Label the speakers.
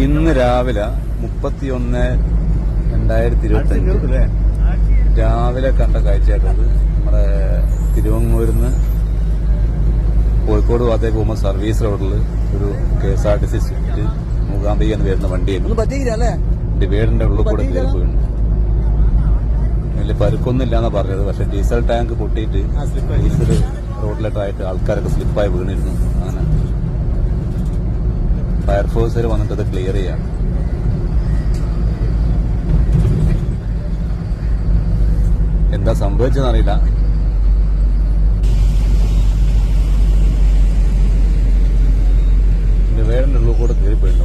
Speaker 1: ഇന്ന് രാവിലെ 31/2025 രാവിലെ കണ്ട കാഴ്ചയായിട്ടത് നമ്മുടെ തിരുവങ്ങൂരിന്ന് കോഴിക്കോട് ഭാഗത്തേക്ക് പോകുമ്പോൾ സർവീസ് റോഡിൽ ഒരു KSRTC സ്വിഫ്റ്റ് മൂകാംബിക എന്ന് വരുന്ന വണ്ടിയായിരുന്നു ഡിവൈഡറിന്റെ ഉള്ളിൽ കൂടെ കയറി പോയിട്ടുണ്ട്. വലിയ പരുക്കൊന്നും ഇല്ലാന്നാ പറഞ്ഞത്. പക്ഷെ ഡീസൽ ടാങ്ക് പൊട്ടിയിട്ട് ഡീസൽ റോഡിലോട്ടായിട്ട് ആൾക്കാരൊക്കെ സ്ലിപ്പായി വീണിരുന്നു. അങ്ങനെ ഫയർഫോഴ്സുകാർ വന്നിട്ട് അത് ക്ലിയർ ചെയ്യാം. എന്താ സംഭവിച്ചെന്നറിയില്ല. ഡിവൈഡറിന്റെ ഉള്ളിൽ കൂടെ കയറിപ്പോയിട്ടുണ്ട്.